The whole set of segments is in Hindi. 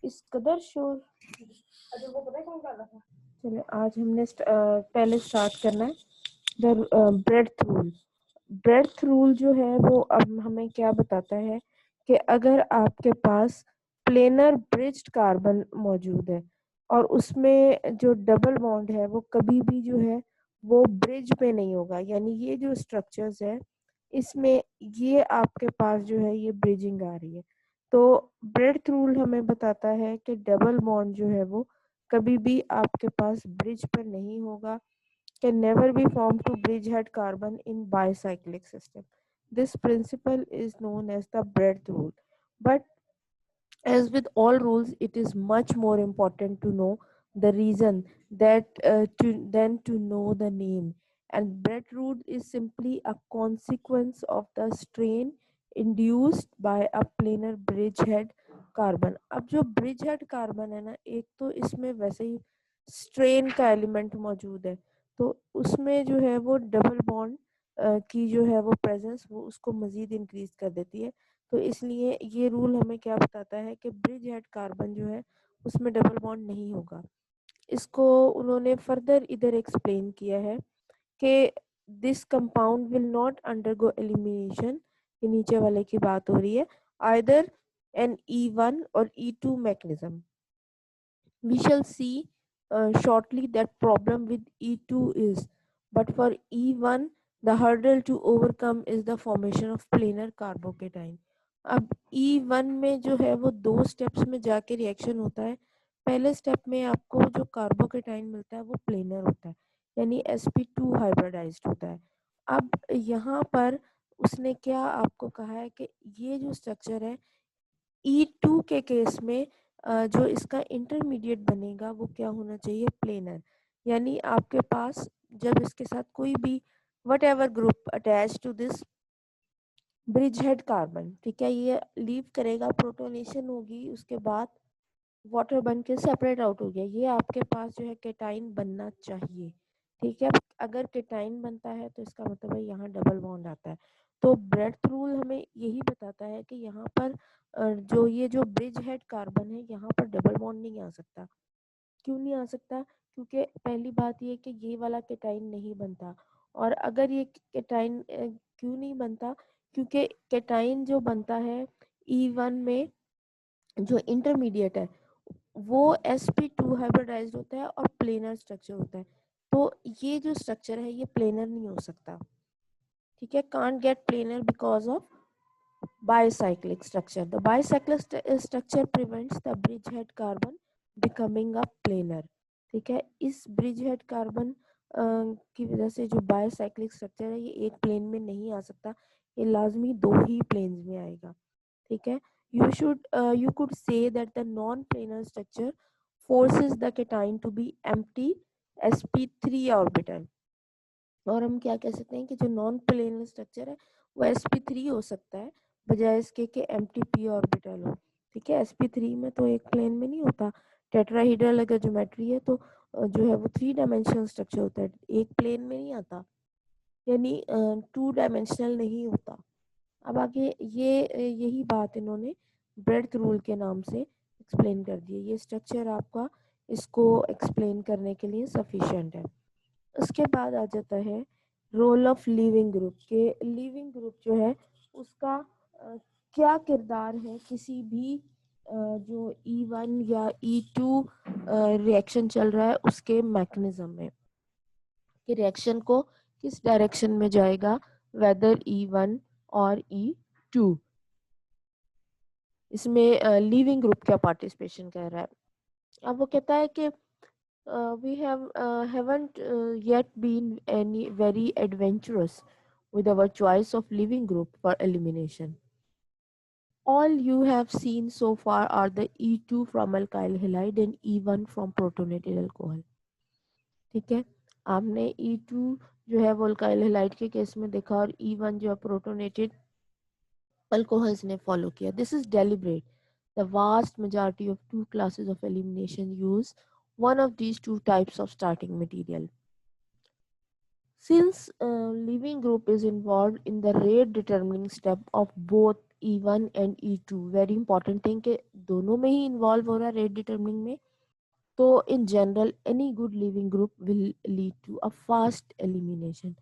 इस कदर शोर। चलिए आज हमने पहले स्टार्ट करना है the breadth rule. Breadth rule जो है वो अब हमें क्या बताता है कि अगर आपके पास प्लेनर ब्रिज्ड कार्बन मौजूद है और उसमें जो डबल बॉन्ड है वो कभी भी जो है वो ब्रिज पे नहीं होगा, यानी ये जो स्ट्रक्चर्स है इसमें ये आपके पास जो है ये ब्रिजिंग आ रही है, तो ब्रेड्थ रूल हमें बताता है कि डबल बॉन्ड जो है वो कभी भी आपके पास ब्रिज पर नहीं होगा, can never be formed to bridgehead carbon in bicyclic system. This principle is known as the breadth rule. But as with all rules, it is much more important to know the reason than to know the name. And breadth rule is simply a consequence of the strain induced by a planar bridgehead carbon. अब जो ब्रिज हेड कार्बन है ना, एक तो इसमें वैसे ही स्ट्रेन का एलिमेंट मौजूद है, तो उसमें जो है वो डबल बॉन्ड की जो है वो प्रेजेंस वो उसको मज़ीद इंक्रीज कर देती है। तो इसलिए ये रूल हमें क्या बताता है कि ब्रिज हेड कार्बन जो है उसमें डबल बॉन्ड नहीं होगा। इसको उन्होंने फर्दर इधर एक्सप्लेन किया है कि this compound will not undergo elimination, ये नीचे वाले की बात हो रही है, आइदर एन E1 और E2 mechanism. We shall see shortly that problem with E2 is, but for E1 the hurdle to overcome is the formation of planar carbocation. अब E1 में जो है वो दो स्टेप्स में जाके रिएक्शन होता है। पहले स्टेप में आपको जो कार्बोकेटाइन मिलता है वो प्लेनर होता है, यानी sp2 हाइब्रिडाइज्ड होता है। अब यहाँ पर उसने क्या आपको कहा है कि ये जो स्ट्रक्चर है E2 के केस में जो इसका इंटरमीडिएट बनेगा वो क्या होना चाहिए, प्लेनर। यानी आपके पास जब इसके साथ कोई भी whatever group attach to this bridge head carbon, ठीक है, ये लीव करेगा, प्रोटोनेशन होगी, उसके बाद वाटर बन के सेपरेट आउट हो गया, ये आपके पास जो है केटाइन बनना चाहिए, ठीक है। अगर केटाइन बनता है तो इसका मतलब है यहाँ डबल बॉन्ड आता है। तो ब्रेड्थ रूल हमें यही बताता है कि यहाँ पर जो ये जो ब्रिज हेड कार्बन है यहाँ पर डबल बॉन्ड नहीं आ सकता। क्यों नहीं आ सकता? क्योंकि पहली बात ये कि ये वाला केटाइन नहीं बनता, और अगर ये केटाइन क्यों नहीं बनता, क्योंकि केटाइन जो बनता है E1 में जो इंटरमीडिएट है वो sp2 हाइब्रिडाइज्ड होता है और प्लेनर स्ट्रक्चर होता है, तो ये जो स्ट्रक्चर है ये प्लेनर नहीं हो सकता, ठीक है, can't get planar because of bicyclic structure. The bicyclic structure prevents the bridgehead carbon becoming a planar, ठीक है। इस bridgehead carbon की वजह से जो बायोसाइक्लिक स्ट्रक्चर है ये एक प्लेन में नहीं आ सकता, ये लाजमी दो ही प्लेन्स में आएगा, ठीक है। You could say that the non-planar structure forces the cation to be empty sp3 orbital, और हम क्या कह सकते हैं कि जो नॉन प्लेनर स्ट्रक्चर है वो sp3 हो सकता है बजाय इसके कि empty p ऑर्बिटल हो, ठीक है। sp3 में तो एक प्लेन में नहीं होता, टेट्राहीड्रल अगर ज्योमेट्री है तो जो है वो 3 डायमेंशनल स्ट्रक्चर होता है, एक प्लेन में नहीं आता, यानी 2 डायमेंशनल नहीं होता। अब आगे ये यही बात इन्होंने ब्रेड्थ रूल के नाम से एक्सप्लेन कर दी है, ये स्ट्रक्चर आपका इसको एक्सप्लेन करने के लिए सफिशिएंट है। उसके बाद आ जाता है रोल ऑफ लिविंग ग्रुप के, लिविंग ग्रुप जो है उसका क्या किरदार है किसी भी जो E1 या E2 रिएक्शन चल रहा है उसके मैकेनिज्म में, कि रिएक्शन को किस डायरेक्शन में जाएगा, वेदर E1 और E2, इसमें लिविंग ग्रुप का पार्टिसिपेशन कर रहा है। अब वो कहता है कि we haven't yet been any very adventurous with our choice of living group for elimination. All you have seen so far are the E2 from alkyl halide and E1 from protonated alcohol, ठीक है। आपने E2 जो है वो alkyl halide के केस में देखा और E1 जो है प्रोटोनेटेड अल्कोहल्स ने फॉलो किया। This is deliberate, the vast majority of two classes of elimination use one of these two types of starting material. Since living group is involved in the rate determining step of both E1 and E2, very important thing कि दोनों में ही इन्वॉल्व हो रहा है रेट डिटरमिनिंग में। तो in general any good leaving group will lead to a fast elimination.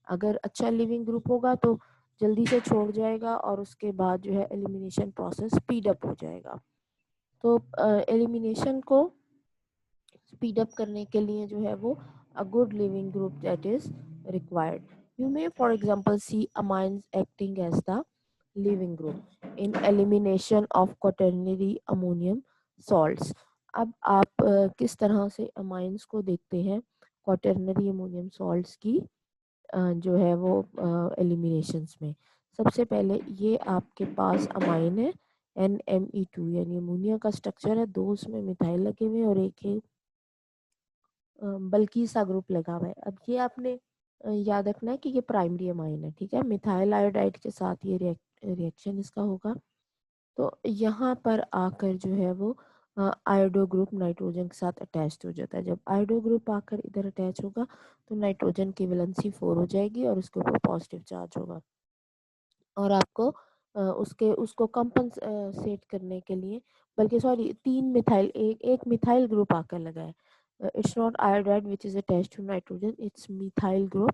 अगर अच्छा लिविंग ग्रुप होगा तो जल्दी से छोड़ जाएगा और उसके बाद जो है एलिमिनेशन प्रोसेस स्पीड अप हो जाएगा। तो एलिमिनेशन को स्पीड अप करने के लिए जो है वो a good leaving group that is required. You may for example see amines acting as the leaving group in elimination of quaternary ammonium salts. अब आप किस तरह से अमाइंस को देखते हैं क्वाटर्नरी अमोनियम सॉल्ट्स की जो है वो एलिमिनेशंस में। सबसे पहले ये आपके पास अमाइन है NME2 यानी अमोनिया का स्ट्रक्चर है, दो उसमें मिथाइल लगे हुए और एक है बल्कि सा ग्रुप लगा हुआ है। अब ये आपने याद रखना है कि ये प्राइमरी अमाइन है, ठीक है। मिथाइल आयोडाइड के साथ ये रिएक्शन इसका होगा। तो यहाँ पर आकर जो है वो आयोडो ग्रुप नाइट्रोजन के साथ अटैच हो जाता है। जब आयोडो ग्रुप आकर इधर अटैच होगा तो नाइट्रोजन की वैलेंसी 4 हो जाएगी और उसके ऊपर पॉजिटिव चार्ज होगा और आपको उसके उसको कंपनसेट करने के लिए, बल्कि सॉरी तीन मिथाइल एक मिथाइल ग्रुप आकर लगा है। It's not iodide which is attached to nitrogen, it's methyl group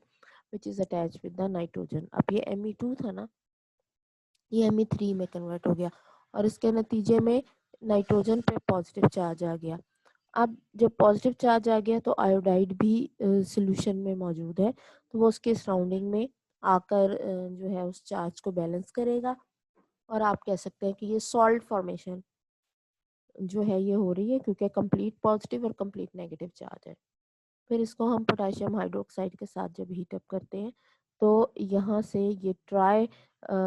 which is attached with the nitrogen. अब ये Me2 था ना, ये Me3 में कन्वर्ट हो गया और इसके नतीजे में नाइट्रोजन पे पॉजिटिव चार्ज आ गया। अब जब पॉजिटिव चार्ज आ गया तो आयोडाइड भी सोल्यूशन में मौजूद है, तो वो उसके सराउंडिंग में आकर जो है उस चार्ज को बैलेंस करेगा और आप कह सकते हैं कि ये सॉल्ट फॉर्मेशन जो है ये हो रही है क्योंकि कंप्लीट पॉजिटिव और कंप्लीट नेगेटिव चार्ज है। फिर इसको हम पोटेशियम हाइड्रोक्साइड के साथ जब हीट अप करते हैं तो यहाँ से ये ट्राई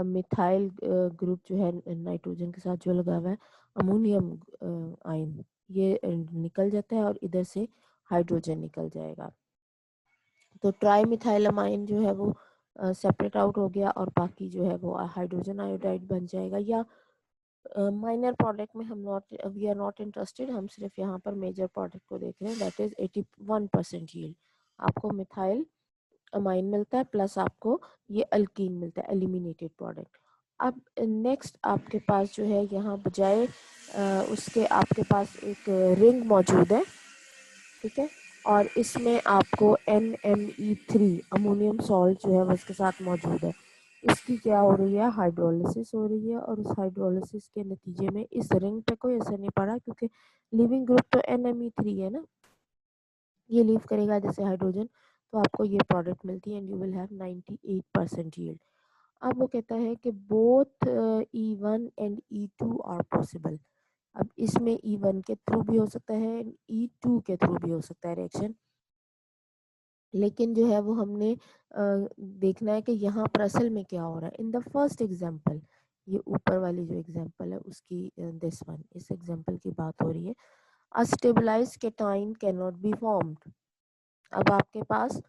मिथाइल ग्रुप जो है नाइट्रोजन के साथ जो लगा हुआ है अमोनियम आयन, ये निकल जाता है और इधर से हाइड्रोजन निकल जाएगा। तो ट्राई मिथाइल अमाइन जो है वो सेपरेट आउट हो गया और बाकी जो है वो हाइड्रोजन आयोडाइड बन जाएगा। या माइनर प्रोडक्ट में हम not we are not interested, हम सिर्फ यहाँ पर मेजर प्रोडक्ट को देख रहे हैं, दैट इज 81% यील्ड। आपको मिथाइल अमाइन मिलता है प्लस आपको ये अल्कीन मिलता है, एलिमिनेटेड प्रोडक्ट। अब नेक्स्ट आपके पास जो है यहाँ बजाय उसके आपके पास एक रिंग मौजूद है, ठीक है, और इसमें आपको NME3 अमोनियम सॉल्ट जो है वो इसके साथ मौजूद है। इसकी क्या हो रही है, हाइड्रोलिसिस हो रही है और उस हाइड्रोलिसिस के नतीजे में इस रिंग पे कोई असर नहीं पड़ा क्योंकि लिविंग ग्रुप तो NME3 है ना, ये लीव करेगा जैसे हाइड्रोजन, तो आपको ये प्रोडक्ट मिलती है and you will have 98% yield. अब वो कहता है कि both E1 and E2 are possible. अब इसमें E1 के थ्रू भी हो सकता है, E2 के थ्रू भी हो सकता है रिएक्शन, लेकिन जो है वो हमने देखना है कि यहाँ पर असल में क्या हो रहा है। इन द फर्स्ट एग्जाम्पल, ये ऊपर वाली जो एग्जाम्पल है उसकी दिस वन, इस एग्जाम्पल की बात हो रही है। A stabilised cation can not be formed. अब आपके पास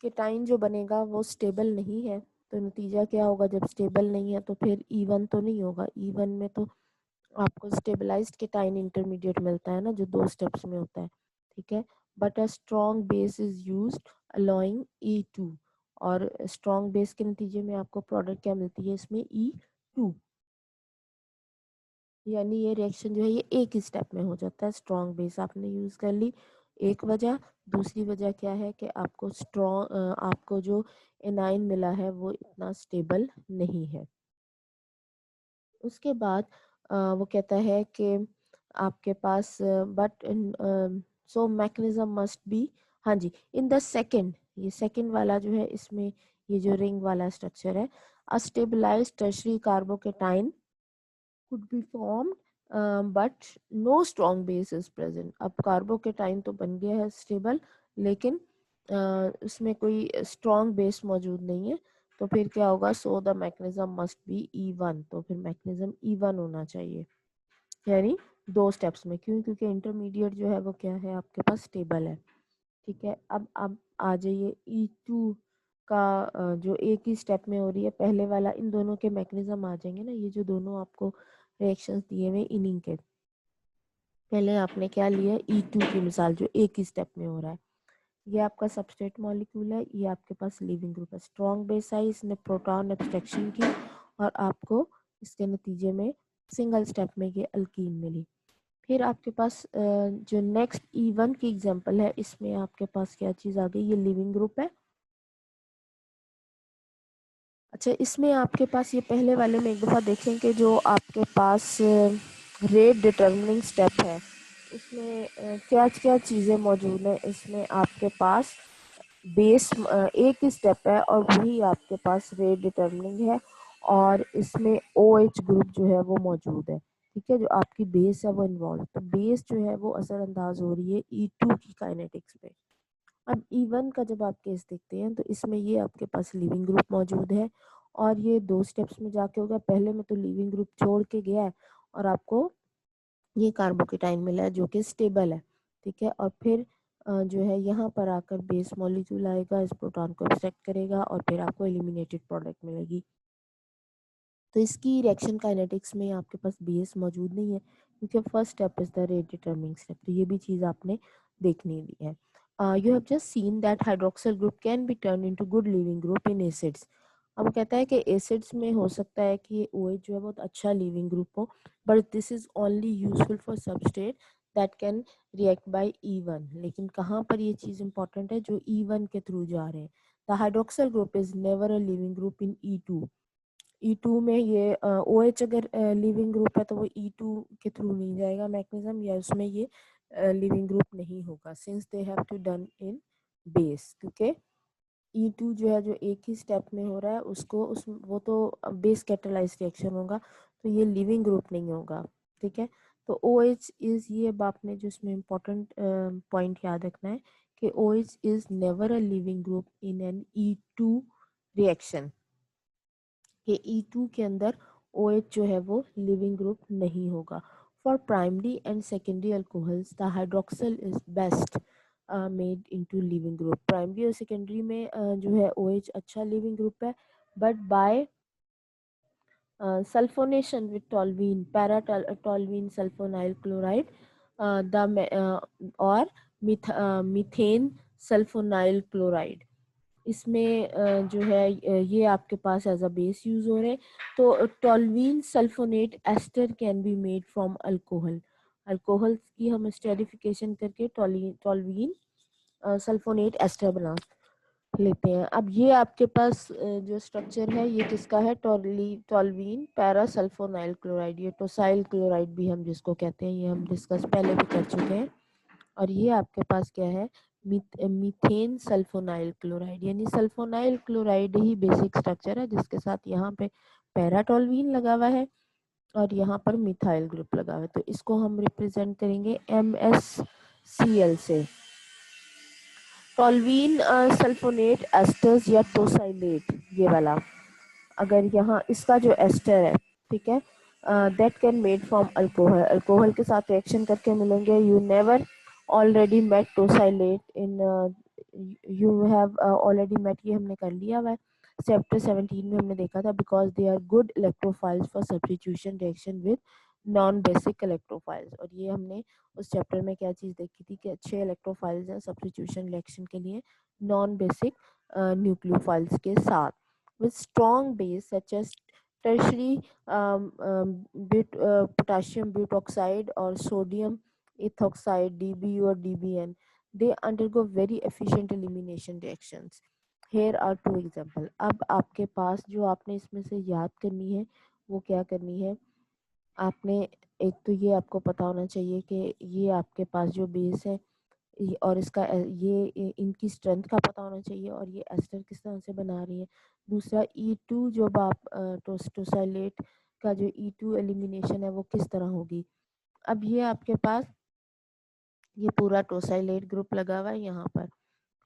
केटाइन जो बनेगा वो स्टेबल नहीं है, तो नतीजा क्या होगा, जब स्टेबल नहीं है तो फिर E1 तो नहीं होगा। E1 में तो आपको स्टेबलाइज्ड केटाइन इंटरमीडिएट मिलता है ना, जो 2 स्टेप्स में होता है, ठीक है। But a strong base is used allowing E2 और स्ट्रॉन्ग बेस के नतीजे में आपको प्रोडक्ट क्या मिलती है इसमें, E2। यानी ये रिएक्शन जो है ये एक ही स्टेप में हो जाता है। स्ट्रॉन्ग बेस आपने यूज कर ली, एक वजह। दूसरी वजह क्या है कि आपको आपको जो एनाइन मिला है वो इतना स्टेबल नहीं है। उसके बाद वो कहता है कि आपके पास but so mechanism must be, हाँ जी, इन द सेकंड, ये सेकंड वाला जो है इसमें ये जो रिंग वाला स्ट्रक्चर है, a stabilised tertiary carbocation could be formed but no strong base is present। अब कार्बोकेटाइन तो बन गया है स्टेबल, लेकिन उसमें कोई स्ट्रॉन्ग बेस मौजूद नहीं है, तो फिर क्या होगा, so the mechanism must B E1, तो फिर मैकेनिज्म E1 होना चाहिए, यानी 2 स्टेप्स में। क्यों, क्योंकि इंटरमीडिएट जो है वो क्या है आपके पास स्टेबल है, ठीक है। अब आ जाइए E2 का जो एक ही स्टेप में हो रही है, पहले वाला, इन दोनों के मैकेनिज्म आ जाएंगे ना, ये जो दोनों आपको रिएक्शंस दिए हुए इन्हीं के। पहले आपने क्या लिया, E2 की मिसाल जो एक ही स्टेप में हो रहा है। ये आपका सबस्ट्रेट मॉलिक्यूल है, ये आपके पास लिविंग ग्रुप है, स्ट्रॉन्ग बेस है, इसने प्रोटॉन एब्स्ट्रक्शन की और आपको इसके नतीजे में सिंगल स्टेप में ये अल्कीन मिली। फिर आपके पास जो नेक्स्ट E1 की एग्जांपल है, इसमें आपके पास क्या चीज़ आ गई, ये लिविंग ग्रुप है। अच्छा, इसमें आपके पास ये पहले वाले में एक दफ़ा देखें कि जो आपके पास रेट डिटर्मिनिंग स्टेप है, इसमें क्या क्या चीज़ें मौजूद हैं। इसमें आपके पास बेस एक ही स्टेप है और वही आपके पास रेट डिटर्मिनिंग है, और इसमें OH ग्रुप जो है वो मौजूद है। ठीक है, जो आपकी बेस है वो इन्वॉल्व, तो बेस जो है वो असरअंदाज हो रही है E2 की काइनेटिक्स पे। अब E1 का जब आप केस देखते हैं तो इसमें ये आपके पास लिविंग ग्रुप मौजूद है, और ये 2 स्टेप्स में जाके होगा। पहले में तो लिविंग ग्रुप छोड़ के गया है और आपको ये कार्बोकेटाइन मिला है जो कि स्टेबल है। ठीक है, और फिर जो है यहाँ पर आकर बेस मॉलिक्यूल आएगा, इस प्रोटॉन को एक्सट्रैक्ट करेगा और फिर आपको एलिमिनेटेड प्रोडक्ट मिलेगी। तो इसकी रिएक्शन काइनेटिक्स में आपके पास बेस मौजूद नहीं है, क्योंकि first step is the rate determining step. तो ये भी चीज़ आपने देखनी दी है। You have just seen that hydroxyl group can be turn into good leaving group in acids. अब कहता है कि एसिड्स में हो सकता है कि OH जो है बहुत अच्छा लिविंग ग्रुप हो, but this is only useful for substrate that can react by E1। लेकिन कहाँ पर ये चीज़ इंपॉर्टेंट है, जो E1 के थ्रू जा रहे हैं। The hydroxyl group is never a living group in E2। E2 में ये OH अगर लिविंग ग्रुप है तो वो E2 के थ्रू नहीं जाएगा मैकेनिज्म, या उसमें ये लिविंग ग्रुप नहीं होगा, since they have to done in base. क्योंकि E2 जो है जो एक ही स्टेप में हो रहा है, उसको उस वो तो बेस कैटालाइज रिएक्शन होगा, तो ये लिविंग ग्रुप नहीं होगा। ठीक है, तो OH इज, ये अब आपने जो इसमें इम्पोर्टेंट पॉइंट याद रखना है कि OH is never a living group in an E2 reaction, कि E2 के अंदर OH जो है वो लिविंग ग्रुप नहीं होगा। For primary and secondary alcohols the hydroxyl is best made into leaving group. Primary और सेकेंडरी में जो है OH अच्छा लिविंग ग्रुप है, but by sulfonation with toluene, para-toluene sulfonyl chloride, or methane sulfonyl chloride, इसमें जो है ये आपके पास एज अ बेस यूज हो रहे हैं। तो toluene sulphonate ester can be made from alcohol. Alcohol की हम स्टेरिफिकेशन करके टोल्यूइन सल्फोनेट एस्टर बना लेते हैं। अब ये आपके पास जो स्ट्रक्चर है ये किसका है, टोल्यूइन पैरा सल्फोनाइल क्लोराइड, ये टोसाइल क्लोराइड भी हम जिसको कहते हैं, ये हम डिस्कस पहले भी कर चुके हैं। और ये आपके पास क्या है, मीथेन सल्फोनाइल क्लोराइड, यानी सल्फोनाइल क्लोराइड ही बेसिक स्ट्रक्चर है, जिसके साथ यहाँ पे पैराटोल्वीन लगा हुआ है और यहाँ पर मिथाइल ग्रुप लगा हुआ है। तो इसको हम रिप्रेजेंट करेंगे MsCl से। टोल्वीन सल्फोनेट एस्टर्स या टोसाइलेट, ये वाला, अगर यहाँ इसका जो एस्टर है, ठीक है, that can made from alcohol, alcohol के साथ रिएक्शन करके मिलेंगे। You never already met tosylate in, you have already met, ये हमने कर लिया हुआ है, चैप्टर 17 में हमने देखा था। Because they are good electrophiles for substitution reaction with non basic electrophiles. और ये हमने उस चैप्टर में क्या चीज़ देखी थी कि अच्छे इलेक्ट्रोफाइल्स हैं सब्स्टिट्यूशन रिएक्शन के लिए नॉन बेसिक न्यूक्लियोफाइल्स के साथ, with strong base such as tertiary potassium butoxide or sodium ethoxide DBU or DBN. They undergo very efficient elimination reactions. Here are two example. अब आपके पास जो आपने इसमें से याद करनी है वो क्या करनी है, आपने एक तो ये आपको पता होना चाहिए कि ये आपके पास जो बेस है और इसका ये इनकी स्ट्रेंथ का पता होना चाहिए और ये एस्टर किस तरह से बना रही है। दूसरा E2 जब आप टोसाइलेट का जो E2 एलिमिनेशन है वो किस तरह होगी। अब ये आपके पास ये पूरा टोसाइलेट ग्रुप लगा हुआ है यहाँ पर,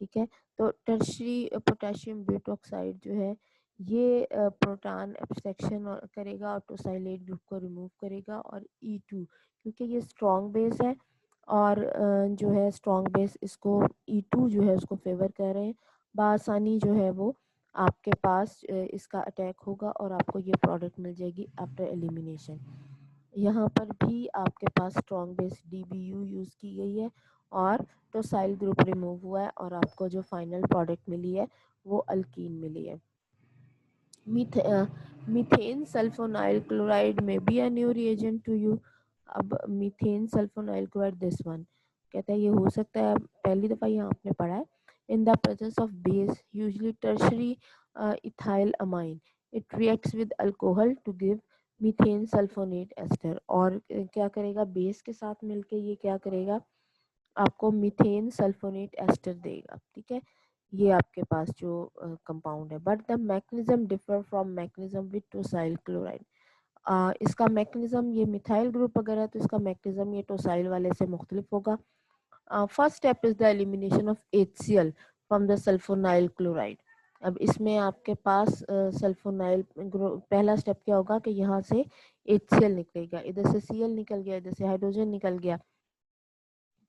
ठीक है। तो टर्शरी पोटेशियम ब्यूटॉक्साइड जो है ये प्रोटॉन एब्स्ट्रैक्शन करेगा और टोसाइलेट ग्रुप को रिमूव करेगा, और E2 क्योंकि ये स्ट्रॉन्ग बेस है और जो है स्ट्रॉन्ग बेस इसको E2 जो है उसको फेवर कर रहे हैं, बआसानी जो है वो आपके पास इसका अटैक होगा और आपको ये प्रोडक्ट मिल जाएगी आफ्टर एलिमिनेशन। यहाँ पर भी आपके पास स्ट्रॉन्ग बेस DBU यूज़ की गई है और टोसाइल ग्रुप रिमूव हुआ है और आपको जो फाइनल प्रोडक्ट मिली है वो अल्कीन मिली है। मीथेन सल्फोनाइल क्लोराइड में be a new reagent to you. अब methane sulphonyl chloride this one कहता है ये हो सकता है, पहली दफ़ा यहाँ आपने पढ़ा है, in the presence of base usually tertiary ethyl amine it reacts with alcohol to give methane sulphonate ester. और क्या करेगा, बेस के साथ मिलके ये क्या करेगा, आपको मीथेन सल्फोनेट एस्टर देगा। ठीक है, ये आपके पास जो कंपाउंड है, but the mechanism differ from mechanism with tosyl chloride. इसका मैकेनिज्म, ये मिथाइल ग्रुप अगर है तो इसका मैकेनिज्म ये टोसाइल वाले से मुख्तलिफ होगा। First step is the elimination of HCl from the sulfonyl chloride. अब इसमें आपके पास सल्फोनाइल पहला स्टेप क्या होगा कि यहाँ से HCl निकलेगा, इधर से Cl निकल गया, इधर से हाइड्रोजन निकल गया।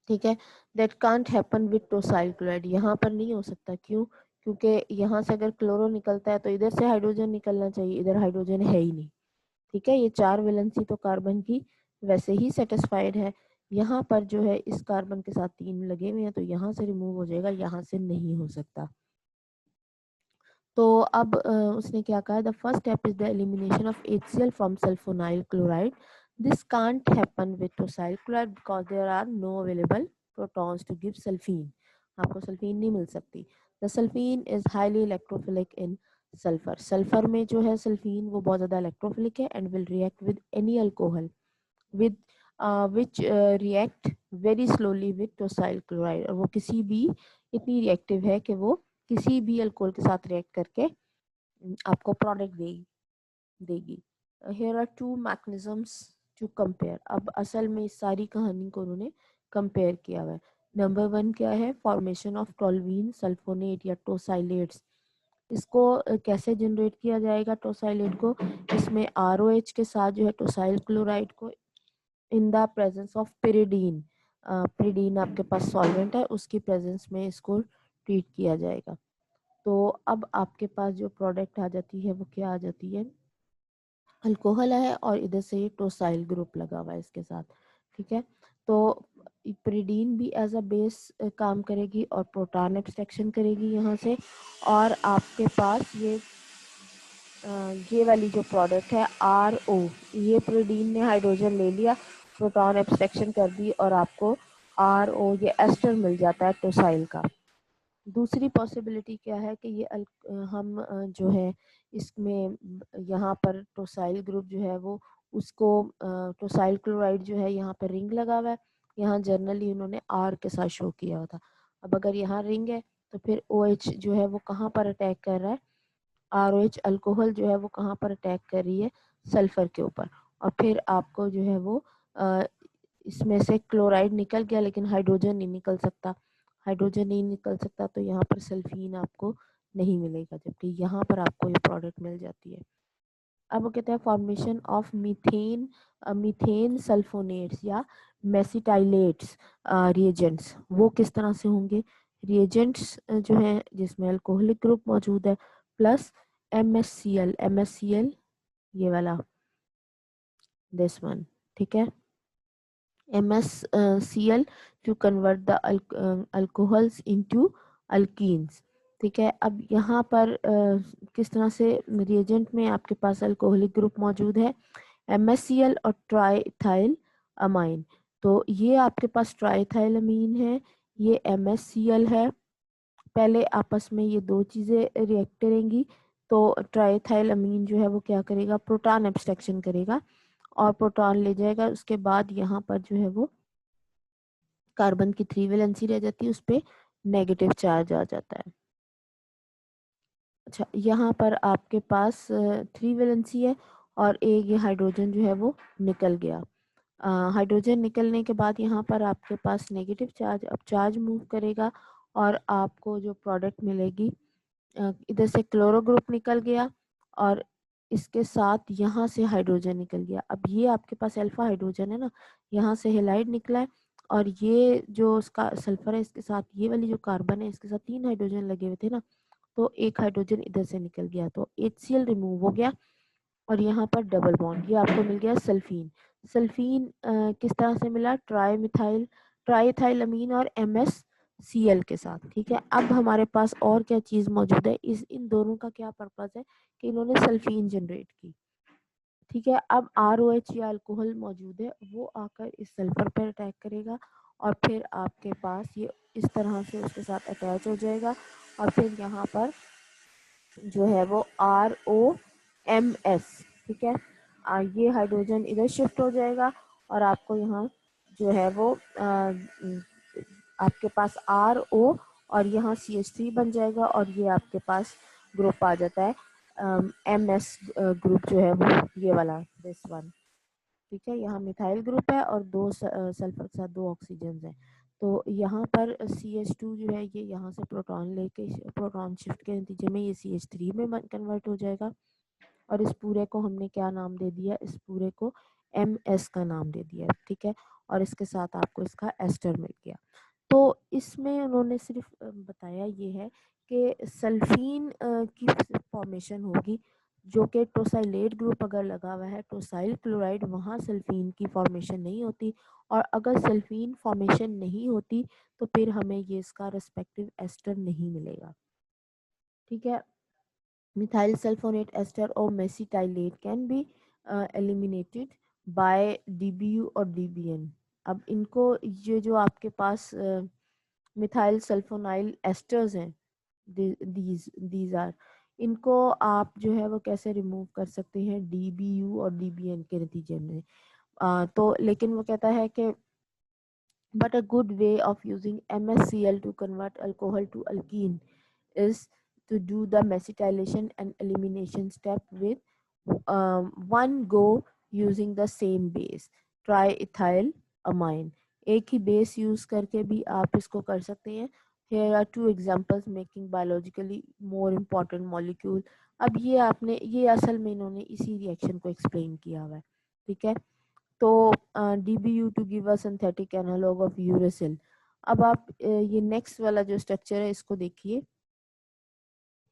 ठीक है, that can't happen with tosyl chloride, यहाँ पर नहीं हो सकता। क्यों? क्योंकि यहाँ से अगर क्लोरो निकलता है तो इधर से हाइड्रोजन निकलना चाहिए, इधर हाइड्रोजन है ही नहीं। ठीक है, ये 4 वैलेंसी तो कार्बन की वैसे ही सेटिस्फाइड है। यहाँ पर जो है इस कार्बन के साथ 3 लगे हुए हैं तो यहाँ से रिमूव हो जाएगा, यहाँ से नहीं हो सकता। तो अब उसने क्या कहा, the first step is the elimination of HCl from sulphonyl chloride. This can't happen with tosyl chloride because there are no available protons to give sulphene. आपको सल्फीन नहीं मिल सकती। The sulphene is highly electrophilic in sulphur. Sulphur में जो है सल्फीन वो बहुत ज़्यादा इलेक्ट्रोफिलिक है and will react with any alcohol with which react very slowly with tosyl chloride. और वो किसी भी इतनी रिएक्टिव है कि वो किसी भी अल्कोहल के साथ रिएक्ट करके आपको प्रोडक्ट देगी। Here are 2 mechanisms to compare. अब असल में इस सारी कहानी को उन्होंने कंपेयर किया हुआ है। नंबर 1 क्या है, फॉर्मेशन ऑफ टोल्यूइन सल्फोनेट या टोसाइलेट्स। इसको कैसे जनरेट किया जाएगा टोसाइलेट को, इसमें ROH के साथ जो है टोसाइल क्लोराइड को इन the presence of pyridine, pyridine आपके पास सॉल्वेंट है, उसकी प्रेजेंस में इसको ट्रीट किया जाएगा। तो अब आपके पास जो प्रोडक्ट आ जाती है वो क्या आ जाती है, अल्कोहल है और इधर से ये टोसाइल ग्रुप लगा हुआ है इसके साथ। ठीक है, तो पिरिडीन भी एज अ बेस काम करेगी और प्रोटॉन एक्सट्रैक्शन करेगी यहाँ से। और आपके पास ये वाली जो प्रोडक्ट है RO, ये पिरिडीन ने हाइड्रोजन ले लिया, प्रोटॉन एक्सट्रैक्शन कर दी और आपको RO ये एस्टर मिल जाता है टोसाइल का। दूसरी पॉसिबिलिटी क्या है कि ये हम जो है इसमें यहाँ पर टोसाइल ग्रुप जो है वो उसको टोसाइल क्लोराइड जो है यहाँ पर रिंग लगा हुआ है, यहाँ जनरली उन्होंने R के साथ शो किया हुआ था। अब अगर यहाँ रिंग है तो फिर OH जो है वो कहाँ पर अटैक कर रहा है, ROH अल्कोहल जो है वो कहाँ पर अटैक कर रही है, सल्फर के ऊपर। और फिर आपको जो है वो इसमें से क्लोराइड निकल गया लेकिन हाइड्रोजन नहीं निकल सकता, हाइड्रोजन नहीं निकल सकता तो यहाँ पर सल्फीन आपको नहीं मिलेगा, जबकि यहाँ पर आपको ये प्रोडक्ट मिल जाती है। अब वो कहते हैं formation of methane, methane sulphonates या मेसिटाइलेट्स रिएजेंट्स, वो किस तरह से होंगे। रिएजेंट्स जो है जिसमें अल्कोहलिक ग्रुप मौजूद है प्लस MSCl ये वाला दिस वन। ठीक है, MSCl to convert the alcohols into alkenes। ठीक है, अब यहाँ पर किस तरह से रिएजेंट में आपके पास अल्कोहलिक ग्रुप मौजूद है MSCl और ट्राइथाइल अमाइन। तो ये आपके पास ट्राइथाइल अमीन है, ये MSCl है। पहले आपस में ये दो चीज़ें रिएक्ट करेंगी तो ट्राइथाइल अमीन जो है वो क्या करेगा, प्रोटॉन एब्स्ट्रैक्शन करेगा और प्रोटॉन ले जाएगा। उसके बाद यहाँ पर जो है वो कार्बन की 3 वैलेंसी रह जाती है, उस पर नेगेटिव चार्ज आ जाता है। अच्छा, यहाँ पर आपके पास 3 वैलेंसी है और एक ये हाइड्रोजन जो है वो निकल गया। हाइड्रोजन निकलने के बाद यहाँ पर आपके पास नेगेटिव चार्ज, अब चार्ज मूव करेगा और आपको जो प्रोडक्ट मिलेगी, इधर से क्लोरो ग्रुप निकल गया और इसके साथ यहाँ से हाइड्रोजन निकल गया। अब ये आपके पास अल्फा हाइड्रोजन है ना, यहाँ से हेलाइड निकला है और ये जो उसका सल्फर है इसके साथ ये वाली जो कार्बन है इसके साथ 3 हाइड्रोजन लगे हुए थे ना, तो एक हाइड्रोजन इधर से निकल गया तो HCl रिमूव हो गया और यहाँ पर डबल बॉन्ड, ये आपको मिल गया सल्फीन। सल्फीन किस तरह से मिला, ट्राई मिथाइल, ट्राइथाइल अमीन और MS Cl के साथ, ठीक है। अब हमारे पास और क्या चीज मौजूद है, इन दोनों का क्या पर्पज है कि इन्होंने सल्फीन जनरेट की, ठीक है। अब ROH या अल्कोहल मौजूद है, वो आकर इस सल्फर पर अटैक करेगा और फिर आपके पास ये इस तरह से उसके साथ अटैच हो जाएगा और फिर यहाँ पर जो है वो ROMS, ठीक है। ये हाइड्रोजन इधर शिफ्ट हो जाएगा और आपको यहाँ जो है वो आपके पास RO और यहाँ CH3 बन जाएगा और ये आपके पास ग्रुप आ जाता है MS ग्रुप जो है वो ये वाला, दिस वन, ठीक है। यहाँ मिथाइल ग्रुप है और दो सल्फर के साथ दो ऑक्सीजन है। तो यहाँ पर CH2 जो है ये यहाँ से प्रोटॉन लेके प्रोटॉन शिफ्ट के नतीजे में ये CH3 में कन्वर्ट हो जाएगा और इस पूरे को हमने क्या नाम दे दिया, इस पूरे को MS का नाम दे दिया, ठीक है। और इसके साथ आपको इसका एस्टर मिल गया। तो इसमें उन्होंने सिर्फ बताया ये है कि सल्फीन की फॉर्मेशन होगी जो कि टोसाइलेट ग्रुप अगर लगा हुआ है, टोसाइल क्लोराइड, वहाँ सल्फीन की फॉर्मेशन नहीं होती और अगर सल्फीन फॉर्मेशन नहीं होती तो फिर हमें ये इसका रेस्पेक्टिव एस्टर नहीं मिलेगा, ठीक है। मिथाइल सल्फोनेट एस्टर और mesylate can be eliminated by DBU और DBN। अब इनको ये जो आपके पास मिथाइल सल्फोनाइल एस्टर्स हैं, दीज आर, इनको आप जो है वो कैसे रिमूव कर सकते हैं DBU और DBN के नतीजे में। तो लेकिन वो कहता है कि but a good way of using MsCl to convert alcohol to alkene is to do the mesitylation and elimination step with one go using the same base, triethyl amine। एक ही बेस यूज करके भी आप इसको कर सकते हैं। Here are two examples making biologically more important molecule। अब ये असल में इन्होंने इसी रिएक्शन को एक्सप्लेन किया हुआ है, ठीक है। तो DBU to give a synthetic analogue of uracil. अब आप ये नेक्स्ट वाला जो स्ट्रक्चर है इसको देखिए,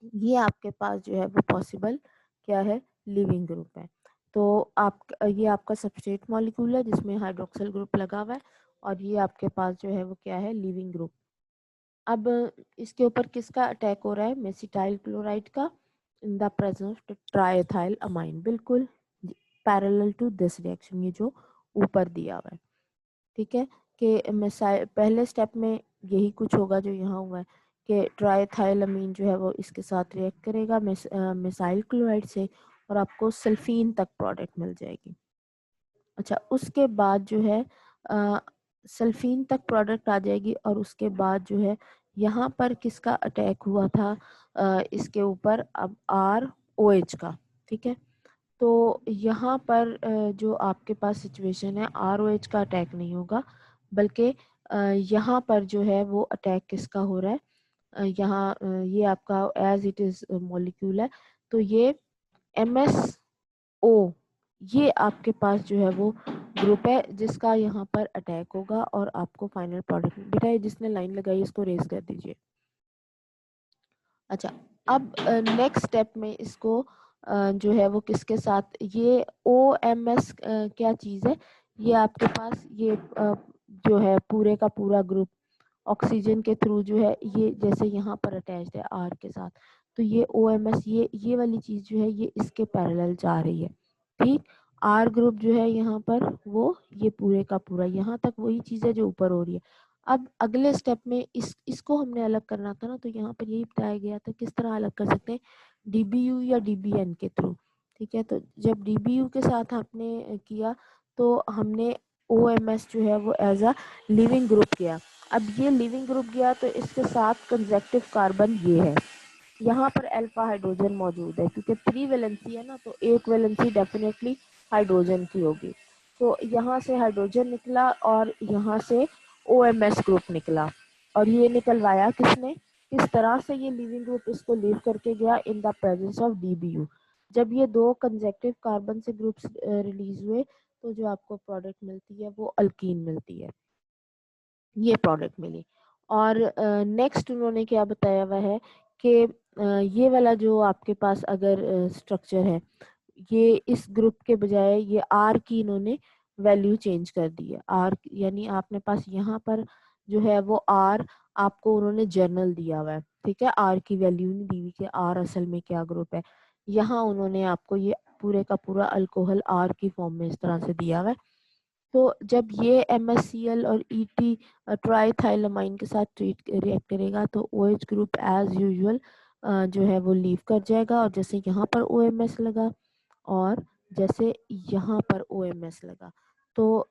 ये आपके पास जो है वो पॉसिबल क्या है, लिविंग ग्रुप है। तो आप ये आपका सबस्ट्रेट मॉलिक्यूल है जिसमें हाइड्रोक्सिल ग्रुप लगा हुआ है और ये आपके पास जो है वो क्या है, लिविंग ग्रुप। अब इसके ऊपर किसका अटैक हो रहा है, मेसिटाइल क्लोराइड का in the presence of triethyl amine, बिल्कुल पैरेलल टू दिस रिएक्शन, ये जो ऊपर दिया हुआ है, ठीक है। कि पहले स्टेप में यही कुछ होगा जो यहाँ हुआ है कि ट्राइथाइलमीन जो है वो इसके साथ रिएक्ट करेगा मिसाइल क्लोराइड से और आपको सल्फीन तक प्रोडक्ट मिल जाएगी। अच्छा, उसके बाद जो है सल्फीन तक प्रोडक्ट आ जाएगी और उसके बाद जो है यहाँ पर किसका अटैक हुआ था, इसके ऊपर अब ROH का, ठीक है। तो यहाँ पर जो आपके पास सिचुएशन है, ROH का अटैक नहीं होगा बल्कि यहाँ पर जो है वो अटैक किसका हो रहा है, यहाँ ये आपका एज इट इज मॉलिक्यूल है तो ये MsO, ये आपके पास जो है वो ग्रुप है जिसका यहाँ पर अटैक होगा और आपको फाइनल प्रोडक्ट। बेटा ये जिसने लाइन लगाई इसको रेज कर दीजिए। अच्छा, अब नेक्स्ट स्टेप में इसको जो है वो किसके साथ, ये OMS क्या चीज़ है, ये आपके पास ये जो है पूरे का पूरा ग्रुप ऑक्सीजन के थ्रू जो है ये जैसे यहाँ पर अटैच्ड है R के साथ, तो ये OMS ये वाली चीज़ जो है ये इसके पैरेलल जा रही है, ठीक। R ग्रुप जो है यहाँ पर वो ये पूरे का पूरा यहाँ तक वही चीज़ है जो ऊपर हो रही है। अब अगले स्टेप में इसको हमने अलग करना था ना, तो यहाँ पर यही बताया गया था किस तरह अलग कर सकते हैं, DBU या DBN के थ्रू, ठीक है। तो जब DBU के साथ आपने किया तो हमने OMS जो है वो एज अ लिविंग ग्रुप किया। अब ये लिविंग ग्रुप गया तो इसके साथ कंजेक्टिव कार्बन ये है, यहाँ पर अल्फा हाइड्रोजन मौजूद है क्योंकि 3 वैलेंसी है ना, तो एक वैलेंसी डेफिनेटली हाइड्रोजन की होगी। तो यहाँ से हाइड्रोजन निकला और यहाँ से OMS ग्रुप निकला और ये निकलवाया किसने, किस तरह से ये लिविंग ग्रुप इसको लीव करके गया इन द प्रेजेंस ऑफ DBU। जब ये दो कंजेक्टिव कार्बन से ग्रुप्स रिलीज हुए तो जो आपको प्रोडक्ट मिलती है वो अल्कीन मिलती है, ये प्रोडक्ट मिली। और नेक्स्ट उन्होंने क्या बताया हुआ है कि ये वाला जो आपके पास अगर स्ट्रक्चर है, ये इस ग्रुप के बजाय ये R की इन्होंने वैल्यू चेंज कर दी है। R यानी आपने पास यहाँ पर जो है वो आर आपको उन्होंने जर्नल दिया हुआ है, ठीक है, आर की वैल्यू नहीं दी हुई कि आर असल में क्या ग्रुप है। यहाँ उन्होंने आपको ये पूरे का पूरा अल्कोहल आर की फॉर्म में इस तरह से दिया हुआ है। तो जब ये MSCl और ET ट्राईथाइलामाइन के साथ रिएक्ट करेगा तो OH ग्रुप एज यूजुअल जो है वो लीव कर जाएगा, और जैसे यहाँ पर OMS लगा और जैसे यहाँ पर OMS लगा, तो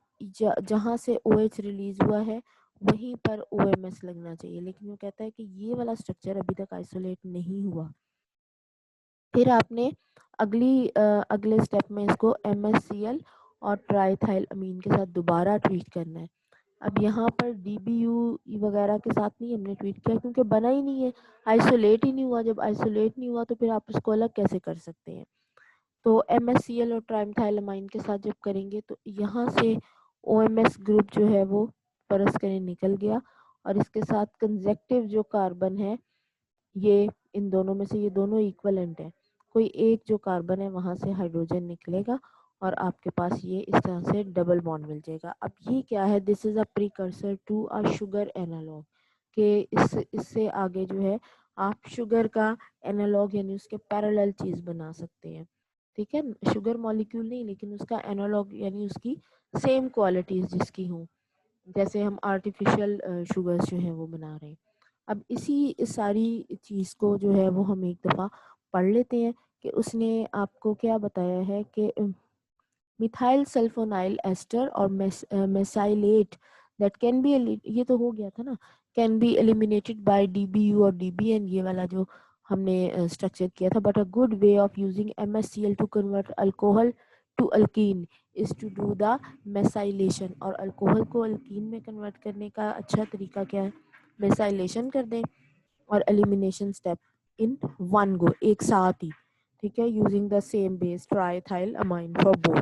जहाँ से OH रिलीज हुआ है वहीं पर OMS लगना चाहिए, लेकिन वो कहता है कि ये वाला स्ट्रक्चर अभी तक आइसोलेट नहीं हुआ। फिर आपने अगले स्टेप में इसको MSCl और ट्राईथाइल अमीन के साथ दोबारा ट्रीट करना है। अब यहाँ पर DBU वगैरह के साथ नहीं हमने ट्रीट किया क्योंकि बना ही नहीं है, आइसोलेट ही नहीं हुआ। जब आइसोलेट नहीं हुआ तो फिर आप इसको अलग कैसे कर सकते हैं। तो MSCl और ट्राईथाइलामाइन के साथ जब करेंगे तो यहाँ से OMS ग्रुप जो है वो परस करें निकल गया, और इसके साथ कंजेक्टिव जो कार्बन है ये इन दोनों में से ये दोनों इक्वलेंट है, कोई एक जो कार्बन है वहां से हाइड्रोजन निकलेगा और आपके पास ये इस तरह से डबल बॉन्ड मिल जाएगा। अब ये क्या है, this is a precursor to a sugar analogue, के इससे आगे जो है आप शुगर का एनालॉग यानी उसके पैरेलल चीज बना सकते हैं, ठीक है, शुगर मॉलिक्यूल नहीं लेकिन उसका एनालॉग यानी उसकी सेम क्वालिटीज जिसकी हों, जैसे हम आर्टिफिशियल शुगर्स जो हैं वो बना रहे हैं। अब इसी सारी चीज़ को जो है वो हम एक दफ़ा पढ़ लेते हैं कि उसने आपको क्या बताया है कि मिथाइल सल्फोनाइल एस्टर और मेसाइलेट दैट कैन बी, ये तो हो गया था ना, can be eliminated by DBU और DBN, ये वाला जो हमने स्ट्रक्चर किया था। But a good way of using MSCl to convert alcohol to alkene is to do the mesylation, और अल्कोहल को अल्कीन में कन्वर्ट करने का अच्छा तरीका क्या है, मेसाइलेशन कर दें और elimination step in one go, एक साथ ही, ठीक है, using the same base triethyl amine for both.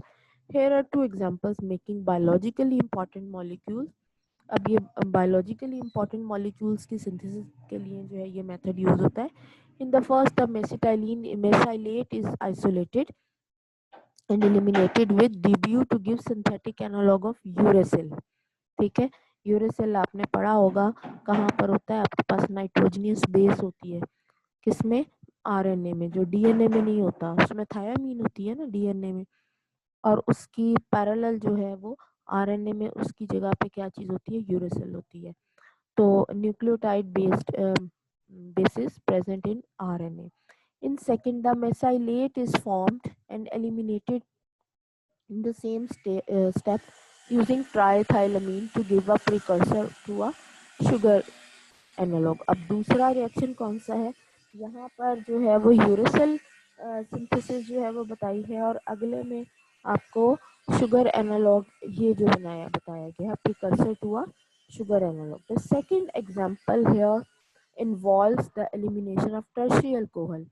Here are two examples making biologically important molecules. अब ये बायोलॉजिकली इंपॉर्टेंट मॉलिक्यूल्स की सिंथेसिस के लिए जो है ये मेथड यूज होता है। In the first the mesitylene mesylate is isolated and eliminated with DBU to give synthetic analogue of uracil, ठीक है। यूरेसिल आपने पढ़ा होगा कहाँ पर होता है, आपके पास नाइट्रोजनियस बेस होती है किसमें, RNA में, जो DNA में नहीं होता, उसमें थायामीन होती है ना DNA में, और उसकी पैरेलल जो है वो RNA में उसकी जगह पे क्या चीज होती है, यूरेसिल होती है। तो nucleotide based bases present in RNA. In second, the mesylate is formed and eliminated in the same step using triethylamine to give a precursor to a sugar analogue. अब दूसरा रिएक्शन कौन सा है, यहाँ पर जो है वो यूरेसिल सिंथेसिस जो है वो बताई है, और अगले में आपको शुगर एनालॉग ये जो बताया गया है precursor to a sugar analogue. The second example here involves the elimination of tertiary alcohol.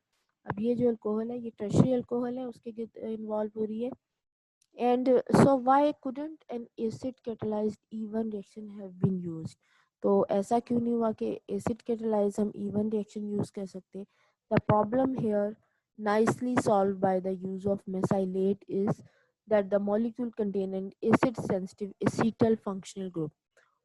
अब ये जो अल्कोहल है ये टर्शियरी अल्कोहल है, उसके इन्वॉल्व हो रही है। And so why couldn't an acid catalyzed even reaction have been used? तो ऐसा क्यों नहीं हुआ कि एसिड कैटलाइज हम इवन रिएक्शन यूज कर सकते। The problem here nicely solved by the use of mesylate is that the molecule contain an acid sensitive acetyl functional group।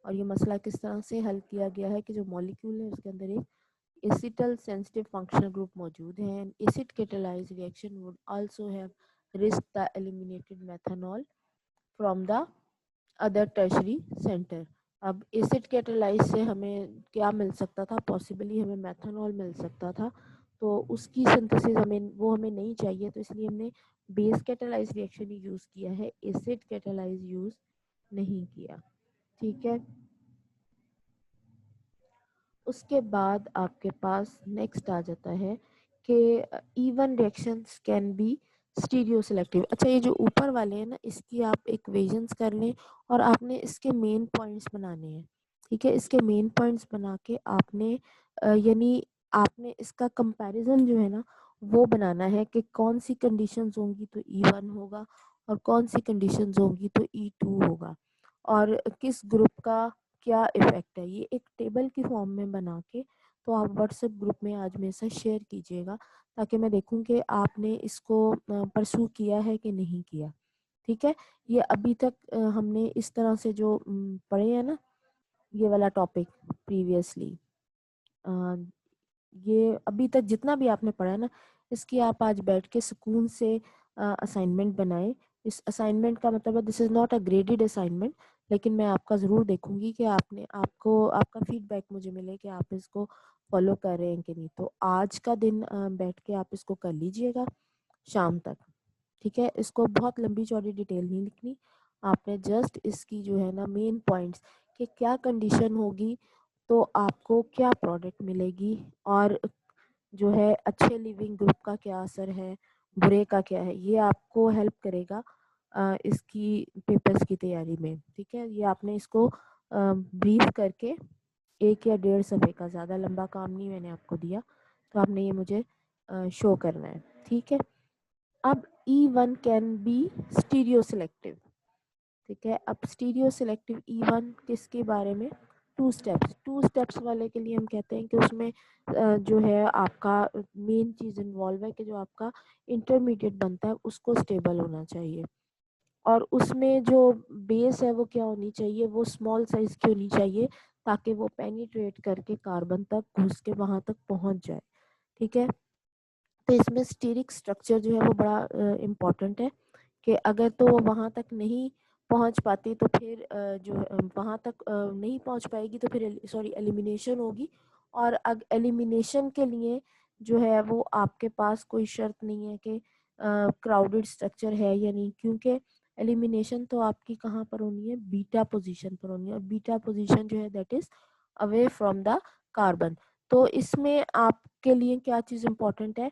और ये मसला किस तरह से हल किया गया है कि जो मॉलिक्यूल है उसके अंदर एक acetyl sensitive functional group मौजूद है, and acid catalyzed reaction would also have risked the eliminated methanol from the other tertiary center। अब एसिड कैटालाइज से हमें क्या मिल सकता था, पॉसिबली हमें मेथनॉल मिल सकता था, तो उसकी सिंथेसिस हमें नहीं चाहिए, तो इसलिए हमने बेस कैटालाइज रिएक्शन ही यूज किया है, एसिड कैटालाइज यूज नहीं किया, ठीक है। उसके बाद आपके पास नेक्स्ट आ जाता है कि even reactions can be stereo selective. अच्छा, ये जो ऊपर वाले हैं ना इसकी आप इक्वेशंस कर लें और आपने इसके मेन पॉइंट्स बनाने हैं, ठीक है। इसके मेन पॉइंट्स बना के आपने यानी आपने इसका कंपैरिजन जो है ना वो बनाना है कि कौन सी कंडीशंस होंगी तो E1 होगा और कौन सी कंडीशंस होंगी तो E2 होगा, और किस ग्रुप का क्या इफेक्ट है, ये एक टेबल की फॉर्म में बना के तो आप व्हाट्सएप ग्रुप में आज मेरे साथ शेयर कीजिएगा ताकि मैं देखूं कि आपने इसको परसू किया है कि नहीं किया, ठीक है। ये अभी तक हमने इस तरह से जो पढ़े हैं ना ये वाला टॉपिक प्रीवियसली, ये अभी तक जितना भी आपने पढ़ा है ना, इसकी आप आज बैठ के सुकून से असाइनमेंट बनाएं। इस असाइनमेंट का मतलब है this is not a graded assignment, लेकिन मैं आपका ज़रूर देखूंगी कि आपको आपका फीडबैक मुझे मिले कि आप इसको फॉलो कर रहे हैं कि नहीं। तो आज का दिन बैठ के आप इसको कर लीजिएगा शाम तक, ठीक है। इसको बहुत लंबी चौड़ी डिटेल नहीं लिखनी, आपने जस्ट इसकी जो है ना मेन पॉइंट्स कि क्या कंडीशन होगी तो आपको क्या प्रोडक्ट मिलेगी, और जो है अच्छे लिविंग ग्रुप का क्या असर है, बुरे का क्या है, ये आपको हेल्प करेगा इसकी पेपर्स की तैयारी में, ठीक है। ये आपने इसको ब्रीफ करके 1 या 1.5 सफ़े का, ज़्यादा लंबा काम नहीं मैंने आपको दिया, तो आपने ये मुझे शो करना है, ठीक है। अब E1 can be stereo selective, ठीक है। अब स्टीरियो सिलेक्टिव E1 किसके बारे में, टू स्टेप्स वाले के लिए हम कहते हैं कि उसमें जो है आपका मेन चीज़ इन्वॉल्व है कि जो आपका इंटरमीडिएट बनता है उसको स्टेबल होना चाहिए, और उसमें जो बेस है वो क्या होनी चाहिए, वो स्मॉल साइज की होनी चाहिए ताकि वो पेनिट्रेट करके कार्बन तक घुस के वहां तक पहुंच जाए, ठीक है। तो इसमें स्टीरिक स्ट्रक्चर जो है वो बड़ा इम्पोर्टेंट है कि अगर तो वो वहाँ तक नहीं पहुँच पाती तो फिर वहाँ तक नहीं पहुँच पाएगी तो फिर सॉरी एलिमिनेशन होगी, और एलिमिनेशन के लिए जो है वो आपके पास कोई शर्त नहीं है कि क्राउडेड स्ट्रक्चर है या नहीं, क्योंकि एलिमिनेशन तो आपकी कहाँ पर होनी है, बीटा पोजीशन पर होनी है, और बीटा पोजीशन जो है that is away from the carbon. तो इसमें आपके लिए क्या चीज़ इम्पोर्टेंट है,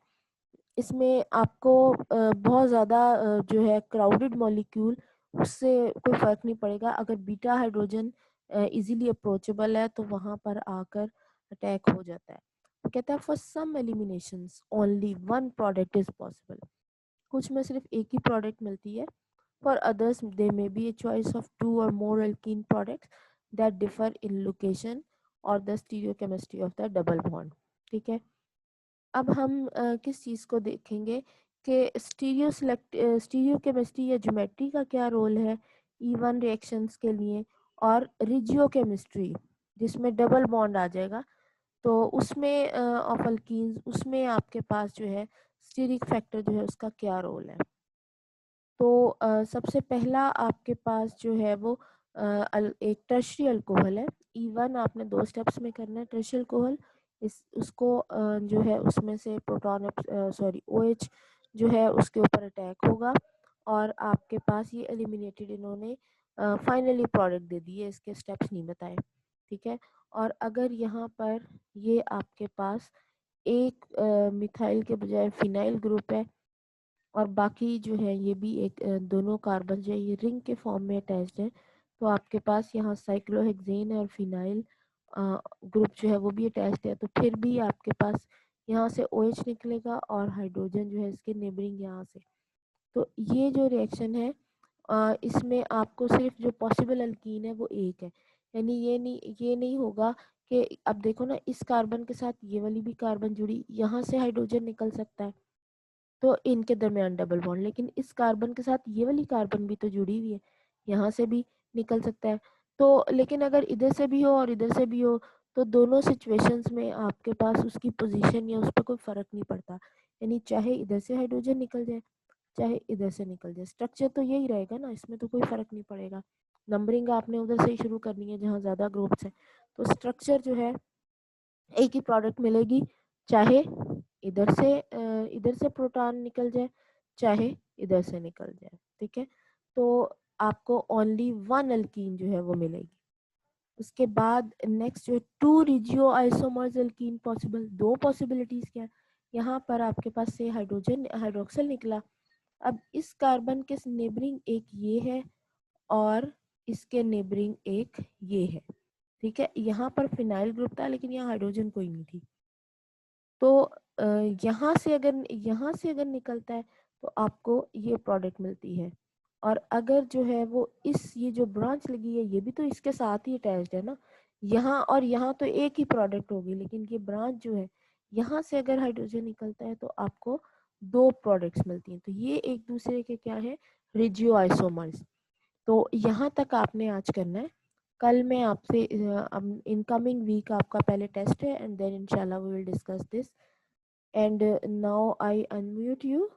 इसमें आपको बहुत ज़्यादा जो है क्राउडेड मॉलिक्यूल, उससे कोई फ़र्क नहीं पड़ेगा, अगर बीटा हाइड्रोजन इजीली अप्रोचेबल है तो वहाँ पर आकर अटैक हो जाता है। तो कहता है for some eliminations only one product is possible, कुछ में सिर्फ एक ही प्रोडक्ट मिलती है। For others they may be a choice of 2 or more alkene products that differ in location or the stereochemistry of the double bond, ठीक है। अब हम किस चीज़ को देखेंगे कि स्टीरियो केमिस्ट्री या ज्योमेट्री का क्या रोल है E1 रिएक्शंस के लिए, और रिजियो केमिस्ट्री जिसमें डबल बॉन्ड आ जाएगा, तो उसमें ऑफ अल्कीन्स उसमें आपके पास जो है स्टीरिक फैक्टर जो है उसका क्या रोल है। तो सबसे पहला आपके पास जो है वो एक टर्शियरी अल्कोहल है। E1 आपने 2 स्टेप्स में करना है। टर्शियरी अल्कोहल इस उसको जो है उसमें से प्रोटॉन सॉरी OH जो है उसके ऊपर अटैक होगा, और आपके पास ये एलिमिनेटेड इन्होंने फाइनली प्रोडक्ट दे दिए, इसके स्टेप्स नहीं बताए, ठीक है। और अगर यहाँ पर ये आपके पास एक मिथाइल के बजाय फिनाइल ग्रुप है, और बाकी जो है ये भी एक दोनों कार्बन जो है ये रिंग के फॉर्म में अटैच्ड है, तो आपके पास यहाँ साइक्लोहेक्सेन और फिनाइल ग्रुप जो है वो भी अटैच्ड है, तो फिर भी आपके पास यहाँ से OH निकलेगा और हाइड्रोजन जो है इसके नेबरिंग यहाँ से। तो ये जो रिएक्शन है इसमें आपको सिर्फ जो पॉसिबल अल्कीन है वो एक है, यानी ये नहीं होगा कि अब देखो ना इस कार्बन के साथ ये वाली भी कार्बन जुड़ी, यहाँ से हाइड्रोजन निकल सकता है तो इनके दरमियान डबल बॉन्ड, लेकिन इस कार्बन के साथ ये वाली कार्बन भी तो जुड़ी हुई है, यहाँ से भी निकल सकता है। तो लेकिन अगर इधर से भी हो और इधर से भी हो तो दोनों सिचुएशंस में आपके पास उसकी पोजीशन या उस पर कोई फ़र्क नहीं पड़ता, यानी चाहे इधर से हाइड्रोजन निकल जाए चाहे इधर से निकल जाए, स्ट्रक्चर तो यही रहेगा ना, इसमें तो कोई फ़र्क नहीं पड़ेगा। नंबरिंग आपने उधर से ही शुरू करनी है जहाँ ज़्यादा ग्रुप्स हैं, तो स्ट्रक्चर जो है एक ही प्रोडक्ट मिलेगी, चाहे इधर से प्रोटॉन निकल जाए चाहे इधर से निकल जाए, ठीक है। तो आपको ओनली वन अल्कीन जो है वो मिलेगी। उसके बाद नेक्स्ट जो 2 regio isomers alkyne possible, 2 possibilities क्या है, यहाँ पर आपके पास से हाइड्रोजन हाइड्रोक्सिल निकला, अब इस कार्बन के नेबरिंग एक ये है और इसके नेबरिंग एक ये है, ठीक है। यहाँ पर फिनाइल ग्रुप था लेकिन यहाँ हाइड्रोजन कोई नहीं थी, तो यहाँ से अगर निकलता है तो आपको ये प्रोडक्ट मिलती है, और अगर जो है वो ये जो ब्रांच लगी है ये भी तो इसके साथ ही अटैच्ड है ना, यहाँ और यहाँ तो एक ही प्रोडक्ट होगी, लेकिन ये ब्रांच जो है यहाँ से अगर हाइड्रोजन निकलता है तो आपको 2 प्रोडक्ट्स मिलती हैं, तो ये एक दूसरे के क्या है, रेजियो आइसोमर्स। तो यहाँ तक आपने आज करना है। कल मैं आपसे इनकमिंग वीक आपका पहले टेस्ट है एंड देन इंशाल्लाह we will discuss this and now I unmute you